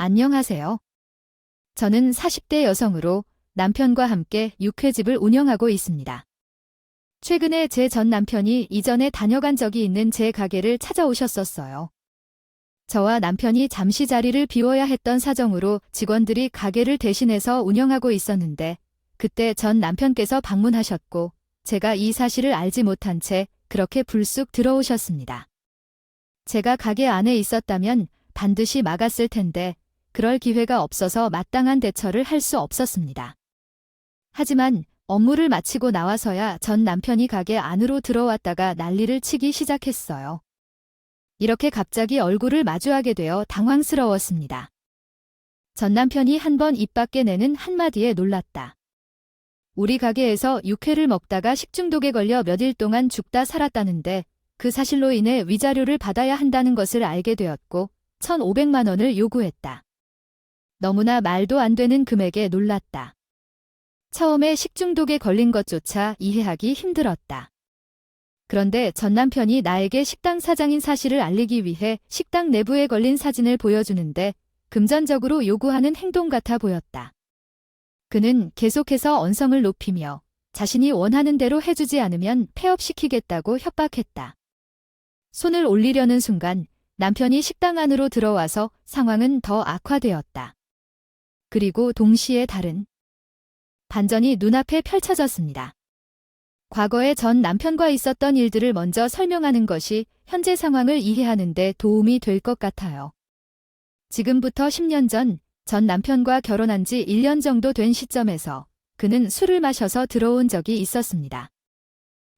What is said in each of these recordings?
안녕하세요. 저는 40대 여성으로 남편과 함께 육회집을 운영하고 있습니다. 최근에 제 전 남편이 이전에 다녀간 적이 있는 제 가게를 찾아오셨었어요. 저와 남편이 잠시 자리를 비워야 했던 사정으로 직원들이 가게를 대신해서 운영하고 있었는데 그때 전 남편께서 방문하셨고 제가 이 사실을 알지 못한 채 그렇게 불쑥 들어오셨습니다. 제가 가게 안에 있었다면 반드시 막았을 텐데 그럴 기회가 없어서 마땅한 대처를 할 수 없었습니다. 하지만 업무를 마치고 나와서야 전 남편이 가게 안으로 들어왔다가 난리를 치기 시작했어요. 이렇게 갑자기 얼굴을 마주하게 되어 당황스러웠습니다. 전 남편이 한 번 입 밖에 내는 한마디에 놀랐다. 우리 가게에서 육회를 먹다가 식중독에 걸려 몇 일 동안 죽다 살았다는데 그 사실로 인해 위자료를 받아야 한다는 것을 알게 되었고 1,500만 원을 요구했다. 너무나 말도 안 되는 금액에 놀랐다. 처음에 식중독에 걸린 것조차 이해하기 힘들었다. 그런데 전 남편이 나에게 식당 사장인 사실을 알리기 위해 식당 내부에 걸린 사진을 보여주는데 금전적으로 요구하는 행동 같아 보였다. 그는 계속해서 언성을 높이며 자신이 원하는 대로 해주지 않으면 폐업시키겠다고 협박했다. 손을 올리려는 순간 남편이 식당 안으로 들어와서 상황은 더 악화되었다. 그리고 동시에 다른 반전이 눈앞에 펼쳐졌습니다. 과거에 전 남편과 있었던 일들을 먼저 설명하는 것이 현재 상황을 이해하는 데 도움이 될 것 같아요. 지금부터 10년 전 남편과 결혼한 지 1년 정도 된 시점에서 그는 술을 마셔서 들어온 적이 있었습니다.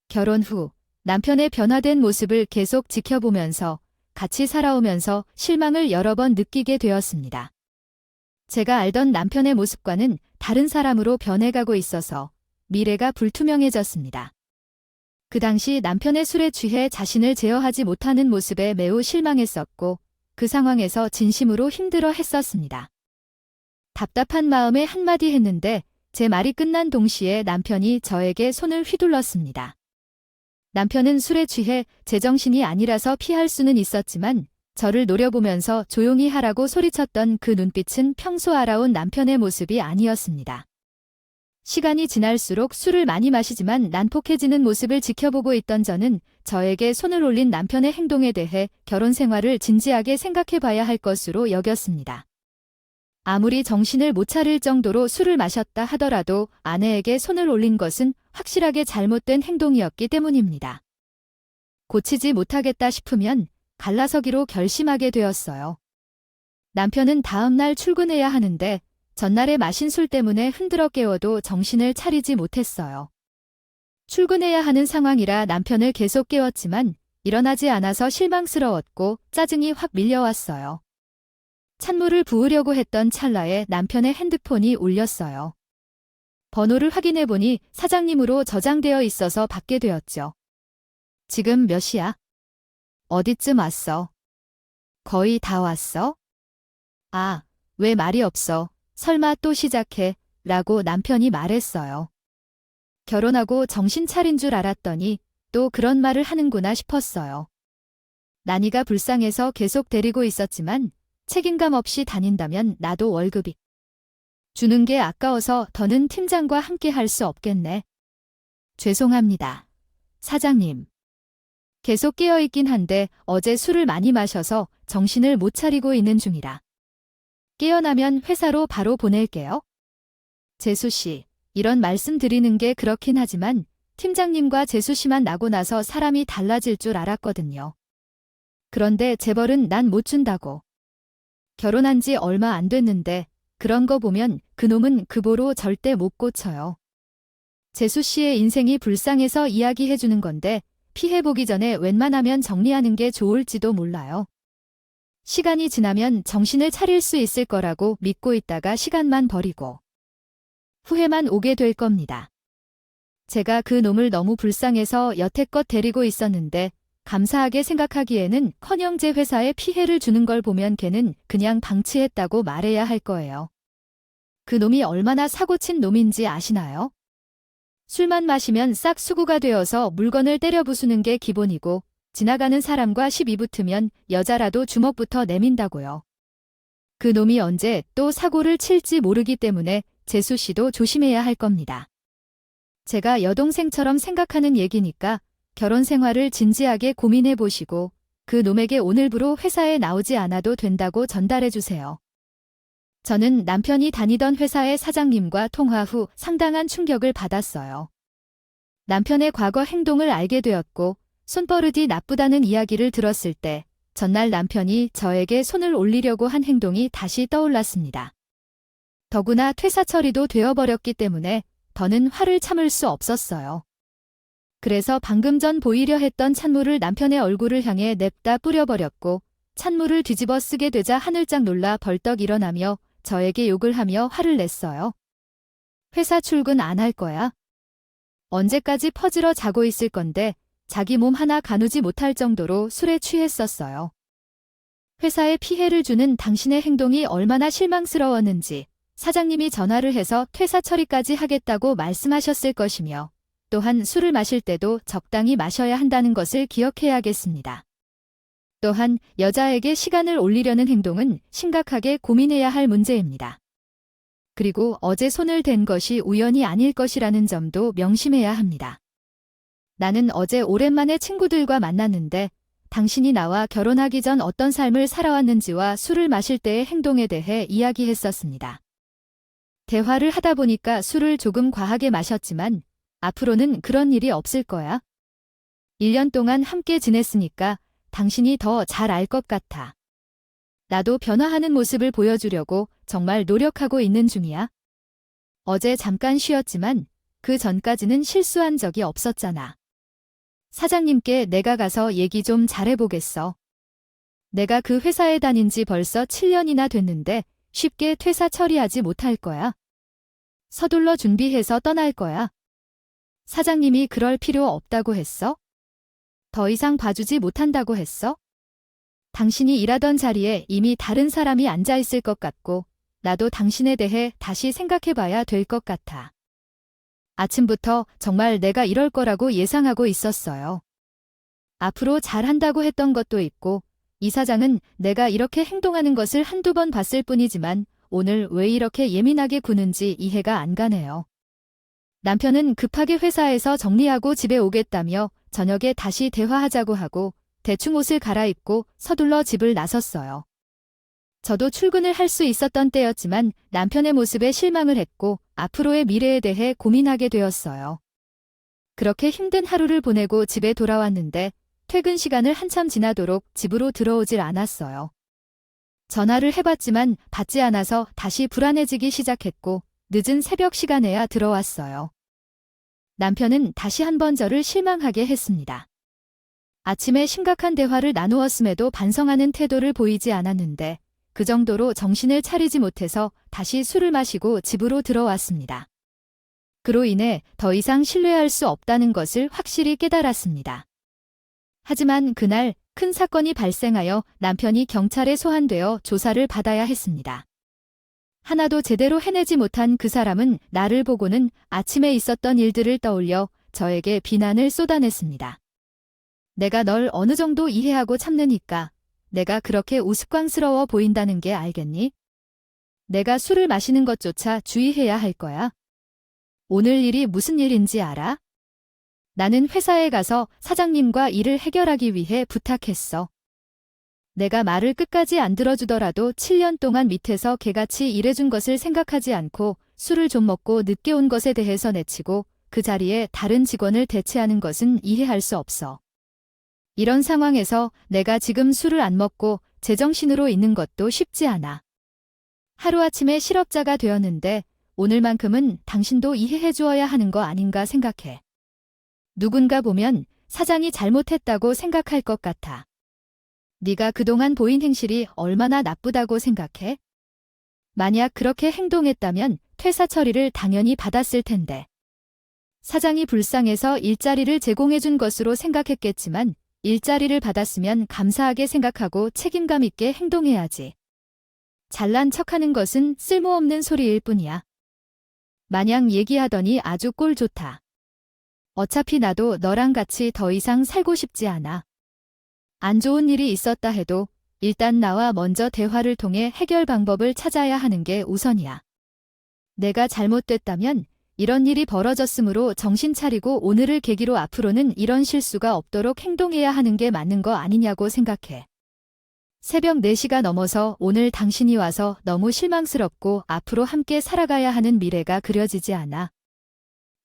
결혼 후 남편의 변화된 모습을 계속 지켜보면서 같이 살아오면서 실망을 여러 번 느끼게 되었습니다. 제가 알던 남편의 모습과는 다른 사람으로 변해가고 있어서 미래가 불투명해졌습니다. 그 당시 남편의 술에 취해 자신을 제어하지 못하는 모습에 매우 실망했었고 그 상황에서 진심으로 힘들어 했었습니다. 답답한 마음에 한마디 했는데 제 말이 끝난 동시에 남편이 저에게 손을 휘둘렀습니다. 남편은 술에 취해 제정신이 아니라서 피할 수는 있었지만 저를 노려보면서 조용히 하라고 소리쳤던 그 눈빛은 평소 알아온 남편의 모습이 아니었습니다. 시간이 지날수록 술을 많이 마시지만 난폭해지는 모습을 지켜보고 있던 저는 저에게 손을 올린 남편의 행동에 대해 결혼 생활을 진지하게 생각해봐야 할 것으로 여겼습니다. 아무리 정신을 못 차릴 정도로 술을 마셨다 하더라도 아내에게 손을 올린 것은 확실하게 잘못된 행동이었기 때문입니다. 고치지 못하겠다 싶으면 갈라서기로 결심하게 되었어요. 남편은 다음 날 출근해야 하는데 전날에 마신 술 때문에 흔들어 깨워도 정신을 차리지 못했어요. 출근해야 하는 상황이라 남편을 계속 깨웠지만 일어나지 않아서 실망스러웠고 짜증이 확 밀려왔어요. 찬물을 부으려고 했던 찰나에 남편의 핸드폰이 울렸어요. 번호를 확인해보니 사장님으로 저장되어 있어서 받게 되었죠. 지금 몇 시야? 어디쯤 왔어? 거의 다 왔어? 아, 왜 말이 없어? 설마 또 시작해? 라고 남편이 말했어요. 결혼하고 정신 차린 줄 알았더니 또 그런 말을 하는구나 싶었어요. 난이가 불쌍해서 계속 데리고 있었지만 책임감 없이 다닌다면 나도 월급이 주는 게 아까워서 더는 팀장과 함께 할 수 없겠네. 죄송합니다. 사장님. 계속 깨어있긴 한데 어제 술을 많이 마셔서 정신을 못 차리고 있는 중이라. 깨어나면 회사로 바로 보낼게요. 재수 씨, 이런 말씀 드리는 게 그렇긴 하지만 팀장님과 재수 씨만 나고 나서 사람이 달라질 줄 알았거든요. 그런데 재벌은 난 못 준다고. 결혼한 지 얼마 안 됐는데 그런 거 보면 그놈은 그보로 절대 못 고쳐요. 재수 씨의 인생이 불쌍해서 이야기해주는 건데 피해보기 전에 웬만하면 정리하는 게 좋을지도 몰라요. 시간이 지나면 정신을 차릴 수 있을 거라고 믿고 있다가 시간만 버리고 후회만 오게 될 겁니다. 제가 그 놈을 너무 불쌍해서 여태껏 데리고 있었는데 감사하게 생각하기에는 제 회사에 피해를 주는 걸 보면 걔는 그냥 방치했다고 말해야 할 거예요. 그 놈이 얼마나 사고친 놈인지 아시나요? 술만 마시면 싹 수구가 되어서 물건을 때려 부수는 게 기본이고 지나가는 사람과 시비 붙으면 여자라도 주먹부터 내민다고요. 그 놈이 언제 또 사고를 칠지 모르기 때문에 재수 씨도 조심해야 할 겁니다. 제가 여동생처럼 생각하는 얘기니까 결혼 생활을 진지하게 고민해 보시고 그 놈에게 오늘부로 회사에 나오지 않아도 된다고 전달해 주세요. 저는 남편이 다니던 회사의 사장님과 통화 후 상당한 충격을 받았어요. 남편의 과거 행동을 알게 되었고 손버릇이 나쁘다는 이야기를 들었을 때 전날 남편이 저에게 손을 올리려고 한 행동이 다시 떠올랐습니다. 더구나 퇴사 처리도 되어버렸기 때문에 더는 화를 참을 수 없었어요. 그래서 방금 전 보이려 했던 찬물을 남편의 얼굴을 향해 냅다 뿌려버렸고 찬물을 뒤집어 쓰게 되자 하늘짝 놀라 벌떡 일어나며 저에게 욕을 하며 화를 냈어요. 회사 출근 안 할 거야? 언제까지 퍼질러 자고 있을 건데 자기 몸 하나 가누지 못할 정도로 술에 취했었어요. 회사에 피해를 주는 당신의 행동이 얼마나 실망스러웠는지 사장님이 전화를 해서 퇴사 처리까지 하겠다고 말씀하셨을 것이며 또한 술을 마실 때도 적당히 마셔야 한다는 것을 기억해야겠습니다. 또한 여자에게 시간을 올리려는 행동은 심각하게 고민해야 할 문제입니다. 그리고 어제 손을 댄 것이 우연이 아닐 것이라는 점도 명심해야 합니다. 나는 어제 오랜만에 친구들과 만났는데 당신이 나와 결혼하기 전 어떤 삶을 살아왔는지와 술을 마실 때의 행동에 대해 이야기했었습니다. 대화를 하다 보니까 술을 조금 과하게 마셨지만 앞으로는 그런 일이 없을 거야. 1년 동안 함께 지냈으니까 당신이 더 잘 알 것 같아. 나도 변화하는 모습을 보여주려고 정말 노력하고 있는 중이야. 어제 잠깐 쉬었지만 그 전까지는 실수한 적이 없었잖아. 사장님께 내가 가서 얘기 좀 잘해보겠어. 내가 그 회사에 다닌 지 벌써 7년이나 됐는데 쉽게 퇴사 처리하지 못할 거야. 서둘러 준비해서 떠날 거야. 사장님이 그럴 필요 없다고 했어? 더 이상 봐주지 못한다고 했어? 당신이 일하던 자리에 이미 다른 사람이 앉아 있을 것 같고 나도 당신에 대해 다시 생각해봐야 될 것 같아. 아침부터 정말 내가 이럴 거라고 예상하고 있었어요. 앞으로 잘한다고 했던 것도 있고 이 사장은 내가 이렇게 행동하는 것을 한두 번 봤을 뿐이지만 오늘 왜 이렇게 예민하게 구는지 이해가 안 가네요. 남편은 급하게 회사에서 정리하고 집에 오겠다며 저녁에 다시 대화하자고 하고 대충 옷을 갈아입고 서둘러 집을 나섰어요. 저도 출근을 할 수 있었던 때였지만 남편의 모습에 실망을 했고 앞으로의 미래에 대해 고민하게 되었어요. 그렇게 힘든 하루를 보내고 집에 돌아왔는데 퇴근 시간을 한참 지나도록 집으로 들어오질 않았어요. 전화를 해봤지만 받지 않아서 다시 불안해지기 시작했고 늦은 새벽 시간에야 들어왔어요. 남편은 다시 한번 저를 실망하게 했습니다. 아침에 심각한 대화를 나누었음에도 반성하는 태도를 보이지 않았는데 그 정도로 정신을 차리지 못해서 다시 술을 마시고 집으로 들어왔습니다. 그로 인해 더 이상 신뢰할 수 없다는 것을 확실히 깨달았습니다. 하지만 그날 큰 사건이 발생하여 남편이 경찰에 소환되어 조사를 받아야 했습니다. 하나도 제대로 해내지 못한 그 사람은 나를 보고는 아침에 있었던 일들을 떠올려 저에게 비난을 쏟아냈습니다. 내가 널 어느 정도 이해하고 참느니까 내가 그렇게 우스꽝스러워 보인다는 게 알겠니? 내가 술을 마시는 것조차 주의해야 할 거야. 오늘 일이 무슨 일인지 알아? 나는 회사에 가서 사장님과 일을 해결하기 위해 부탁했어. 내가 말을 끝까지 안 들어주더라도 7년 동안 밑에서 개같이 일해준 것을 생각하지 않고 술을 좀 먹고 늦게 온 것에 대해서 내치고 그 자리에 다른 직원을 대체하는 것은 이해할 수 없어. 이런 상황에서 내가 지금 술을 안 먹고 제정신으로 있는 것도 쉽지 않아. 하루아침에 실업자가 되었는데 오늘만큼은 당신도 이해해 주어야 하는 거 아닌가 생각해. 누군가 보면 사장이 잘못했다고 생각할 것 같아. 네가 그동안 보인 행실이 얼마나 나쁘다고 생각해? 만약 그렇게 행동했다면 퇴사 처리를 당연히 받았을 텐데. 사장이 불쌍해서 일자리를 제공해 준 것으로 생각했겠지만 일자리를 받았으면 감사하게 생각하고 책임감 있게 행동해야지. 잘난 척하는 것은 쓸모없는 소리일 뿐이야. 마냥 얘기하더니 아주 꼴 좋다. 어차피 나도 너랑 같이 더 이상 살고 싶지 않아. 안 좋은 일이 있었다 해도 일단 나와 먼저 대화를 통해 해결 방법을 찾아야 하는 게 우선이야. 내가 잘못됐다면 이런 일이 벌어졌으므로 정신 차리고 오늘을 계기로 앞으로는 이런 실수가 없도록 행동해야 하는 게 맞는 거 아니냐고 생각해. 새벽 4시가 넘어서 오늘 당신이 와서 너무 실망스럽고 앞으로 함께 살아가야 하는 미래가 그려지지 않아.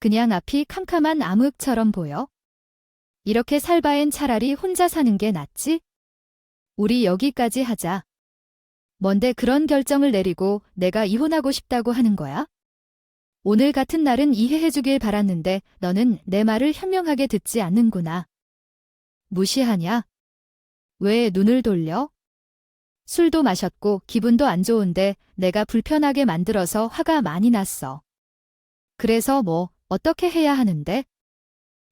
그냥 앞이 캄캄한 암흑처럼 보여. 이렇게 살 바엔 차라리 혼자 사는 게 낫지? 우리 여기까지 하자. 뭔데 그런 결정을 내리고 내가 이혼하고 싶다고 하는 거야? 오늘 같은 날은 이해해주길 바랐는데 너는 내 말을 현명하게 듣지 않는구나. 무시하냐? 왜 눈을 돌려? 술도 마셨고 기분도 안 좋은데 내가 불편하게 만들어서 화가 많이 났어. 그래서 뭐 어떻게 해야 하는데?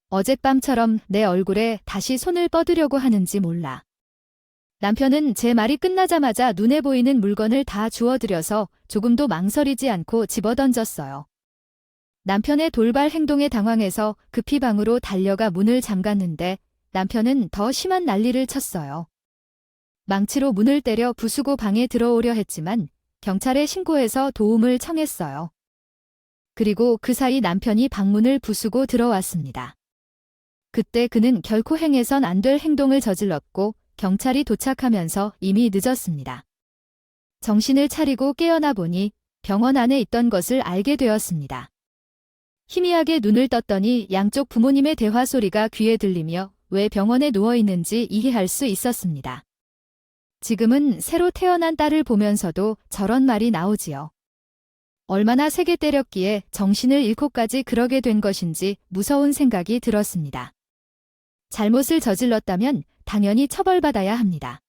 어젯밤처럼 내 얼굴에 다시 손을 뻗으려고 하는지 몰라. 남편은 제 말이 끝나자마자 눈에 보이는 물건을 다 주워들여서 조금도 망설이지 않고 집어던졌어요. 남편의 돌발 행동에 당황해서 급히 방으로 달려가 문을 잠갔는데 남편은 더 심한 난리를 쳤어요. 망치로 문을 때려 부수고 방에 들어오려 했지만 경찰에 신고해서 도움을 청했어요. 그리고 그 사이 남편이 방문을 부수고 들어왔습니다. 그때 그는 결코 행해선 안 될 행동을 저질렀고 경찰이 도착하면서 이미 늦었습니다. 정신을 차리고 깨어나 보니 병원 안에 있던 것을 알게 되었습니다. 희미하게 눈을 떴더니 양쪽 부모님의 대화 소리가 귀에 들리며 왜 병원에 누워 있는지 이해할 수 있었습니다. 지금은 새로 태어난 딸을 보면서도 저런 말이 나오지요. 얼마나 세게 때렸기에 정신을 잃고까지 그러게 된 것인지 무서운 생각이 들었습니다. 잘못을 저질렀다면 당연히 처벌받아야 합니다.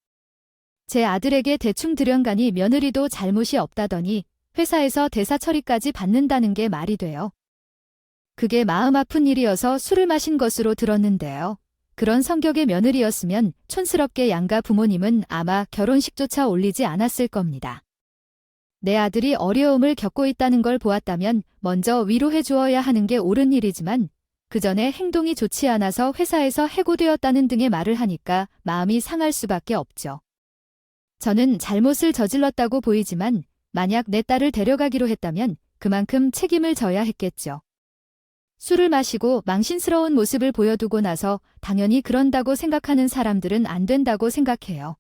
제 아들에게 대충 들여간이 며느리도 잘못이 없다더니 회사에서 대사 처리까지 받는다는 게 말이 돼요. 그게 마음 아픈 일이어서 술을 마신 것으로 들었는데요. 그런 성격의 며느리였으면 촌스럽게 양가 부모님은 아마 결혼식조차 올리지 않았을 겁니다. 내 아들이 어려움을 겪고 있다는 걸 보았다면 먼저 위로해 주어야 하는 게 옳은 일이지만 그 전에 행동이 좋지 않아서 회사에서 해고되었다는 등의 말을 하니까 마음이 상할 수밖에 없죠. 저는 잘못을 저질렀다고 보이지만 만약 내 딸을 데려가기로 했다면 그만큼 책임을 져야 했겠죠. 술을 마시고 망신스러운 모습을 보여두고 나서 당연히 그런다고 생각하는 사람들은 안 된다고 생각해요.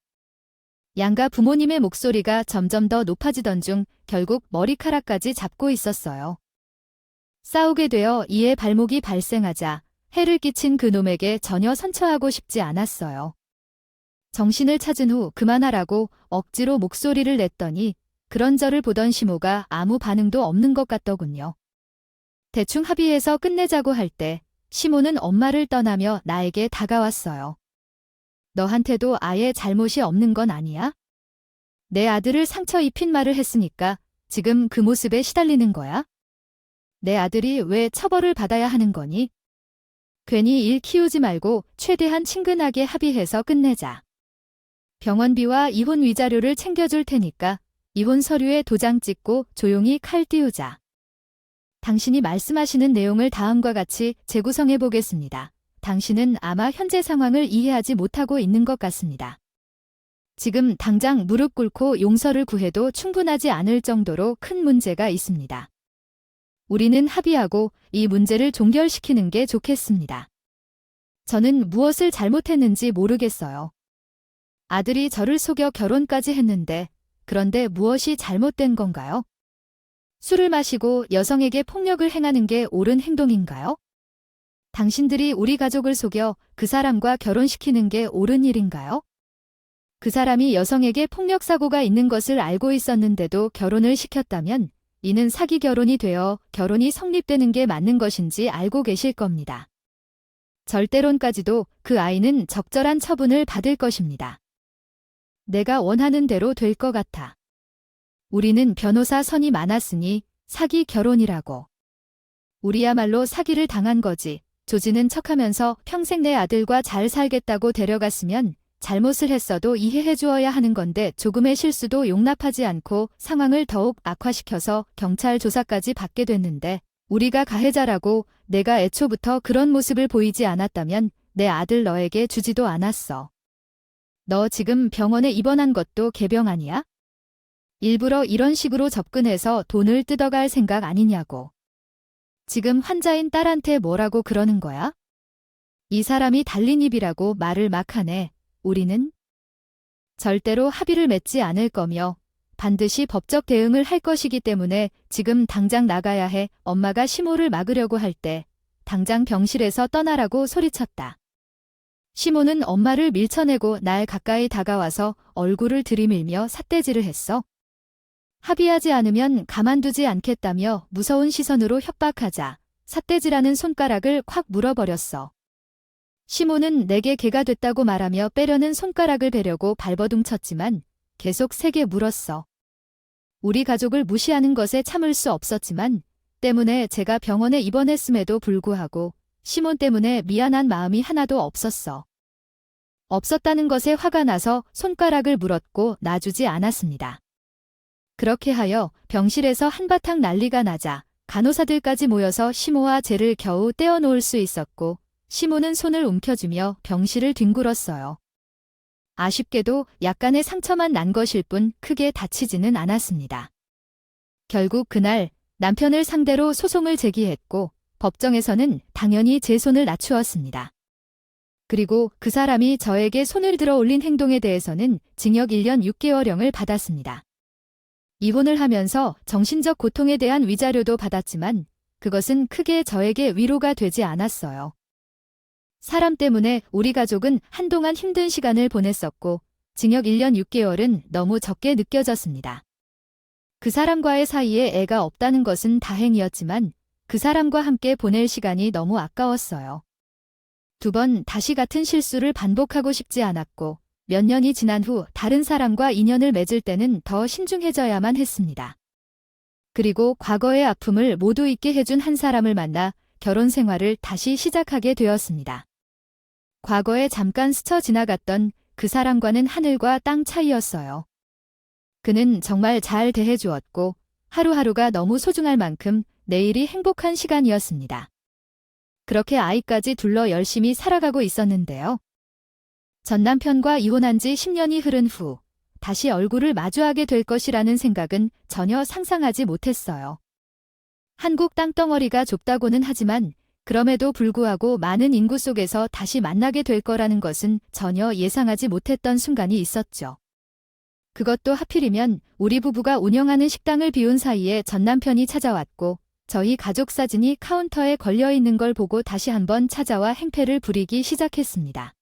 양가 부모님의 목소리가 점점 더 높아지던 중 결국 머리카락까지 잡고 있었어요. 싸우게 되어 이에 발목이 발생하자 해를 끼친 그놈에게 전혀 선처하고 싶지 않았어요. 정신을 찾은 후 그만하라고 억지로 목소리를 냈더니 그런 저를 보던 시모가 아무 반응도 없는 것 같더군요. 대충 합의해서 끝내자고 할 때 시모는 엄마를 떠나며 나에게 다가왔어요. 너한테도 아예 잘못이 없는 건 아니야? 내 아들을 상처 입힌 말을 했으니까 지금 그 모습에 시달리는 거야? 내 아들이 왜 처벌을 받아야 하는 거니? 괜히 일 키우지 말고 최대한 친근하게 합의해서 끝내자. 병원비와 이혼 위자료를 챙겨줄 테니까 이혼 서류에 도장 찍고 조용히 칼 띄우자. 당신이 말씀하시는 내용을 다음과 같이 재구성해 보겠습니다. 당신은 아마 현재 상황을 이해하지 못하고 있는 것 같습니다. 지금 당장 무릎 꿇고 용서를 구해도 충분하지 않을 정도로 큰 문제가 있습니다. 우리는 합의하고 이 문제를 종결시키는 게 좋겠습니다. 저는 무엇을 잘못했는지 모르겠어요. 아들이 저를 속여 결혼까지 했는데 그런데 무엇이 잘못된 건가요? 술을 마시고 여성에게 폭력을 행하는 게 옳은 행동인가요? 당신들이 우리 가족을 속여 그 사람과 결혼시키는 게 옳은 일인가요? 그 사람이 여성에게 폭력 사고가 있는 것을 알고 있었는데도 결혼을 시켰다면 이는 사기 결혼이 되어 결혼이 성립되는 게 맞는 것인지 알고 계실 겁니다. 절대론까지도 그 아이는 적절한 처분을 받을 것입니다. 내가 원하는 대로 될 것 같아. 우리는 변호사 선이 많았으니 사기 결혼이라고. 우리야말로 사기를 당한 거지. 조지는 척하면서 평생 내 아들과 잘 살겠다고 데려갔으면 잘못을 했어도 이해해 주어야 하는 건데 조금의 실수도 용납하지 않고 상황을 더욱 악화시켜서 경찰 조사까지 받게 됐는데 우리가 가해자라고 내가 애초부터 그런 모습을 보이지 않았다면 내 아들 너에게 주지도 않았어. 너 지금 병원에 입원한 것도 개병 아니야? 일부러 이런 식으로 접근해서 돈을 뜯어갈 생각 아니냐고. 지금 환자인 딸한테 뭐라고 그러는 거야? 이 사람이 달린 입이라고 말을 막 하네. 우리는 절대로 합의를 맺지 않을 거며 반드시 법적 대응을 할 것이기 때문에 지금 당장 나가야 해. 엄마가 시모를 막으려고 할 때 당장 병실에서 떠나라고 소리쳤다. 시모는 엄마를 밀쳐내고 날 가까이 다가와서 얼굴을 들이밀며 삿대질을 했어. 합의하지 않으면 가만두지 않겠다며 무서운 시선으로 협박하자 삿대질하는 손가락을 콱 물어버렸어. 시모는 내게 개가 됐다고 말하며 빼려는 손가락을 베려고 발버둥 쳤지만 계속 세게 물었어. 우리 가족을 무시하는 것에 참을 수 없었지만 때문에 제가 병원에 입원했음에도 불구하고 시몬 때문에 미안한 마음이 하나도 없었어. 없었다는 것에 화가 나서 손가락을 물었고 놔주지 않았습니다. 그렇게 하여 병실에서 한바탕 난리가 나자 간호사들까지 모여서 시모와 쟤를 겨우 떼어놓을 수 있었고 시모는 손을 움켜쥐며 병실을 뒹굴었어요. 아쉽게도 약간의 상처만 난 것일 뿐 크게 다치지는 않았습니다. 결국 그날 남편을 상대로 소송을 제기했고 법정에서는 당연히 제 손을 낮추었습니다. 그리고 그 사람이 저에게 손을 들어 올린 행동에 대해서는 징역 1년 6개월형을 받았습니다. 이혼을 하면서 정신적 고통에 대한 위자료도 받았지만 그것은 크게 저에게 위로가 되지 않았어요. 사람 때문에 우리 가족은 한동안 힘든 시간을 보냈었고 징역 1년 6개월은 너무 적게 느껴졌습니다. 그 사람과의 사이에 애가 없다는 것은 다행이었지만 그 사람과 함께 보낼 시간이 너무 아까웠어요. 2번 다시 같은 실수를 반복하고 싶지 않았고 몇 년이 지난 후 다른 사람과 인연을 맺을 때는 더 신중해져야만 했습니다. 그리고 과거의 아픔을 모두 잊게 해준 한 사람을 만나 결혼 생활을 다시 시작하게 되었습니다. 과거에 잠깐 스쳐 지나갔던 그 사람과는 하늘과 땅 차이였어요. 그는 정말 잘 대해주었고 하루하루가 너무 소중할 만큼 내일이 행복한 시간이었습니다. 그렇게 아이까지 둘러 열심히 살아가고 있었는데요. 전 남편과 이혼한 지 10년이 흐른 후 다시 얼굴을 마주하게 될 것이라는 생각은 전혀 상상하지 못했어요. 한국 땅덩어리가 좁다고는 하지만 그럼에도 불구하고 많은 인구 속에서 다시 만나게 될 거라는 것은 전혀 예상하지 못했던 순간이 있었죠. 그것도 하필이면 우리 부부가 운영하는 식당을 비운 사이에 전 남편이 찾아왔고 저희 가족 사진이 카운터에 걸려있는 걸 보고 다시 한번 찾아와 행패를 부리기 시작했습니다.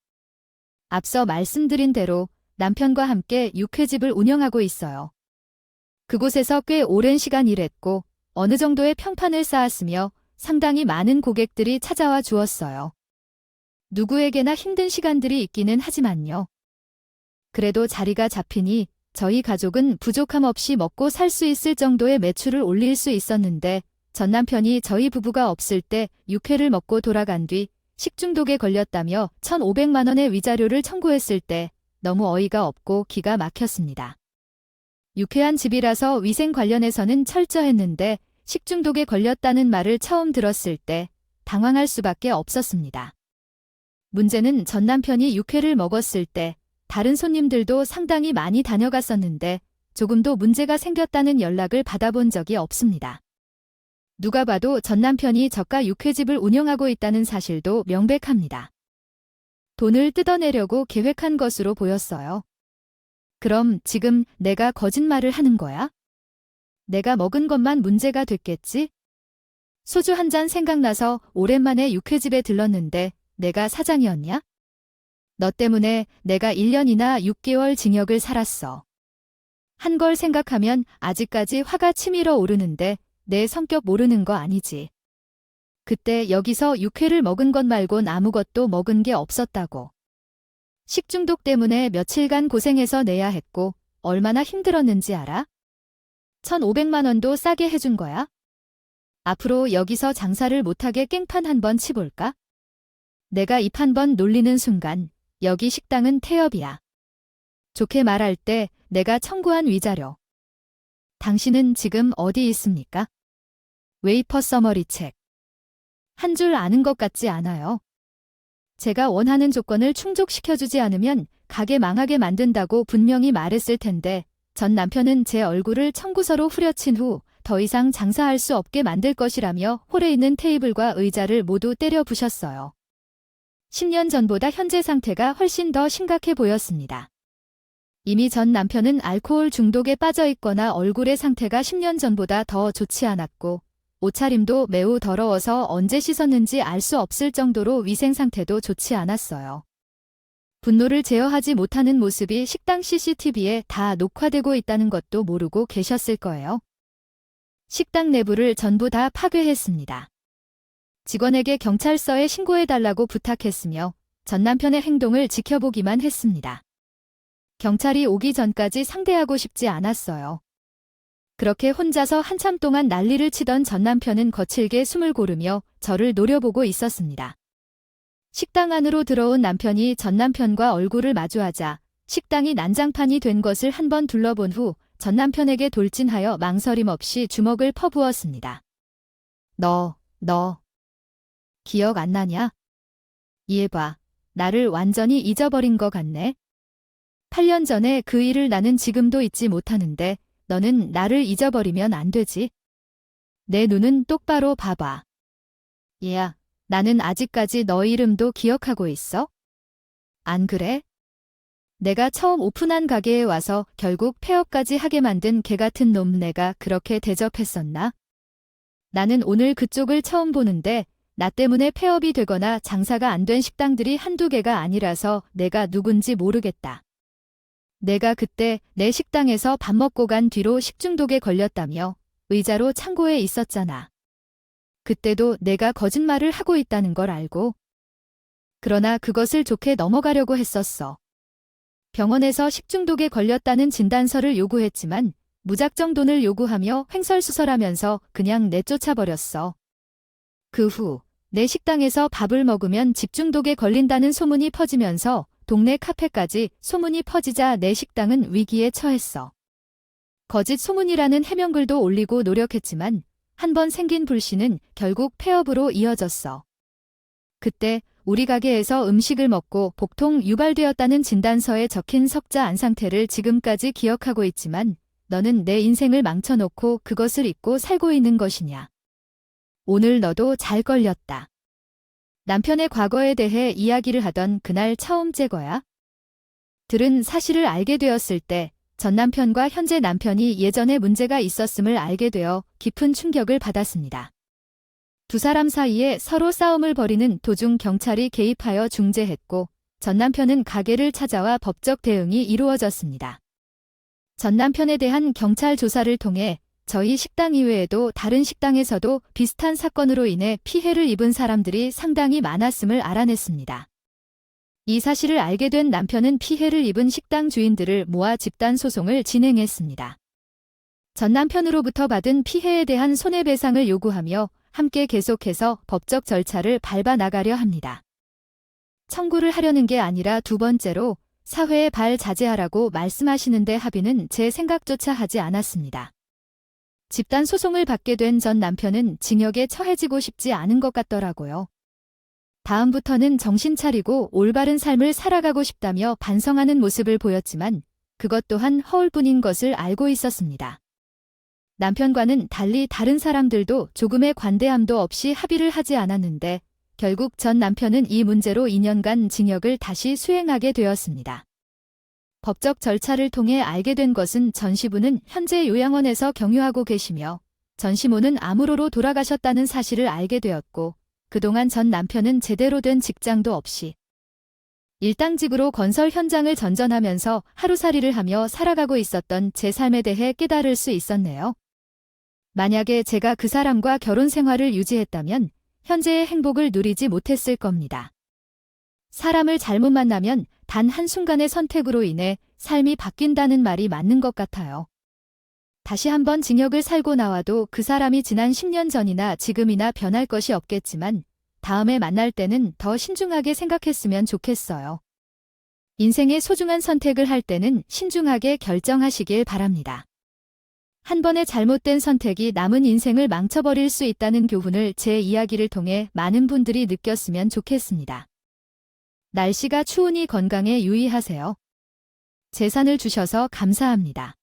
앞서 말씀드린 대로 남편과 함께 육회집을 운영하고 있어요. 그곳에서 꽤 오랜 시간 일했고 어느 정도의 평판을 쌓았으며 상당히 많은 고객들이 찾아와 주었어요. 누구에게나 힘든 시간들이 있기는 하지만요. 그래도 자리가 잡히니 저희 가족은 부족함 없이 먹고 살 수 있을 정도의 매출을 올릴 수 있었는데 전 남편이 저희 부부가 없을 때 육회를 먹고 돌아간 뒤 식중독에 걸렸다며 1,500만 원의 위자료를 청구했을 때 너무 어이가 없고 기가 막혔습니다. 유쾌한 집이라서 위생 관련해서는 철저했는데 식중독에 걸렸다는 말을 처음 들었을 때 당황할 수밖에 없었습니다. 문제는 전 남편이 육회를 먹었을 때 다른 손님들도 상당히 많이 다녀갔었는데 조금도 문제가 생겼다는 연락을 받아본 적이 없습니다. 누가 봐도 전 남편이 저가 육회집을 운영하고 있다는 사실도 명백합니다. 돈을 뜯어내려고 계획한 것으로 보였어요. 그럼 지금 내가 거짓말을 하는 거야? 내가 먹은 것만 문제가 됐겠지? 소주 한 잔 생각나서 오랜만에 육회집에 들렀는데 내가 사장이었냐? 너 때문에 내가 1년이나 6개월 징역을 살았어. 한 걸 생각하면 아직까지 화가 치밀어 오르는데 내 성격 모르는 거 아니지. 그때 여기서 육회를 먹은 것 말곤 아무것도 먹은 게 없었다고. 식중독 때문에 며칠간 고생해서 내야 했고 얼마나 힘들었는지 알아? 1,500만 원도 싸게 해준 거야? 앞으로 여기서 장사를 못하게 깽판 한번 치볼까? 내가 입 한 번 놀리는 순간 여기 식당은 태엽이야. 좋게 말할 때 내가 청구한 위자료. 당신은 지금 어디 있습니까? 웨이퍼 서머리 책. 한 줄 아는 것 같지 않아요? 제가 원하는 조건을 충족시켜주지 않으면 가게 망하게 만든다고 분명히 말했을 텐데 전 남편은 제 얼굴을 청구서로 후려친 후 더 이상 장사할 수 없게 만들 것이라며 홀에 있는 테이블과 의자를 모두 때려 부셨어요. 10년 전보다 현재 상태가 훨씬 더 심각해 보였습니다. 이미 전 남편은 알코올 중독에 빠져 있거나 얼굴의 상태가 10년 전보다 더 좋지 않았고 옷차림도 매우 더러워서 언제 씻었는지 알 수 없을 정도로 위생 상태도 좋지 않았어요. 분노를 제어하지 못하는 모습이 식당 CCTV에 다 녹화되고 있다는 것도 모르고 계셨을 거예요. 식당 내부를 전부 다 파괴했습니다. 직원에게 경찰서에 신고해달라고 부탁했으며 전 남편의 행동을 지켜보기만 했습니다. 경찰이 오기 전까지 상대하고 싶지 않았어요. 그렇게 혼자서 한참 동안 난리를 치던 전 남편은 거칠게 숨을 고르며 저를 노려보고 있었습니다. 식당 안으로 들어온 남편이 전 남편과 얼굴을 마주하자 식당이 난장판이 된 것을 한번 둘러본 후 전 남편에게 돌진하여 망설임 없이 주먹을 퍼부었습니다. 너 기억 안 나냐? 이해봐. 나를 완전히 잊어버린 것 같네. 8년 전에 그 일을 나는 지금도 잊지 못하는데 너는 나를 잊어버리면 안 되지. 내 눈은 똑바로 봐봐. 얘야, 나는 아직까지 너 이름도 기억하고 있어? 안 그래? 내가 처음 오픈한 가게에 와서 결국 폐업까지 하게 만든 개 같은 놈 내가 그렇게 대접했었나? 나는 오늘 그쪽을 처음 보는데 나 때문에 폐업이 되거나 장사가 안 된 식당들이 한두 개가 아니라서 내가 누군지 모르겠다. 내가 그때 내 식당에서 밥 먹고 간 뒤로 식중독에 걸렸다며 의자로 창고에 있었잖아. 그때도 내가 거짓말을 하고 있다는 걸 알고. 그러나 그것을 좋게 넘어가려고 했었어. 병원에서 식중독에 걸렸다는 진단서를 요구했지만 무작정 돈을 요구하며 횡설수설하면서 그냥 내쫓아버렸어. 그 후 내 식당에서 밥을 먹으면 집중독에 걸린다는 소문이 퍼지면서 동네 카페까지 소문이 퍼지자 내 식당은 위기에 처했어. 거짓 소문이라는 해명글도 올리고 노력했지만 한번 생긴 불씨는 결국 폐업으로 이어졌어. 그때 우리 가게에서 음식을 먹고 복통 유발되었다는 진단서에 적힌 석자 안 상태를 지금까지 기억하고 있지만 너는 내 인생을 망쳐놓고 그것을 잊고 살고 있는 것이냐. 오늘 너도 잘 걸렸다. 남편의 과거에 대해 이야기를 하던 그날 처음째 거야. 들은 사실을 알게 되었을 때 전 남편과 현재 남편이 예전에 문제가 있었음을 알게 되어 깊은 충격을 받았습니다. 두 사람 사이에 서로 싸움을 벌이는 도중 경찰이 개입하여 중재했고 전 남편은 가게를 찾아와 법적 대응이 이루어졌습니다. 전 남편에 대한 경찰 조사를 통해 저희 식당 이외에도 다른 식당에서도 비슷한 사건으로 인해 피해를 입은 사람들이 상당히 많았음을 알아냈습니다. 이 사실을 알게 된 남편은 피해를 입은 식당 주인들을 모아 집단 소송을 진행했습니다. 전 남편으로부터 받은 피해에 대한 손해배상을 요구하며 함께 계속해서 법적 절차를 밟아 나가려 합니다. 청구를 하려는 게 아니라 두 번째로 사회에 발자제하라고 말씀하시는데 합의는 제 생각조차 하지 않았습니다. 집단 소송을 받게 된 전 남편은 징역에 처해지고 싶지 않은 것 같더라고요. 다음부터는 정신 차리고 올바른 삶을 살아가고 싶다며 반성하는 모습을 보였지만 그것 또한 허울뿐인 것을 알고 있었습니다. 남편과는 달리 다른 사람들도 조금의 관대함도 없이 합의를 하지 않았는데 결국 전 남편은 이 문제로 2년간 징역을 다시 수행하게 되었습니다. 법적 절차를 통해 알게 된 것은 전 시부는 현재 요양원에서 경유하고 계시며 전 시모는 암으로로 돌아가셨다는 사실을 알게 되었고 그동안 전 남편은 제대로 된 직장도 없이 일당직으로 건설 현장을 전전하면서 하루살이를 하며 살아가고 있었던 제 삶에 대해 깨달을 수 있었네요. 만약에 제가 그 사람과 결혼 생활을 유지했다면 현재의 행복을 누리지 못했을 겁니다. 사람을 잘못 만나면 단 한순간의 선택으로 인해 삶이 바뀐다는 말이 맞는 것 같아요. 다시 한번 징역을 살고 나와도 그 사람이 지난 10년 전이나 지금이나 변할 것이 없겠지만 다음에 만날 때는 더 신중하게 생각했으면 좋겠어요. 인생의 소중한 선택을 할 때는 신중하게 결정하시길 바랍니다. 한 번의 잘못된 선택이 남은 인생을 망쳐버릴 수 있다는 교훈을 제 이야기를 통해 많은 분들이 느꼈으면 좋겠습니다. 날씨가 추우니 건강에 유의하세요. 재산을 주셔서 감사합니다.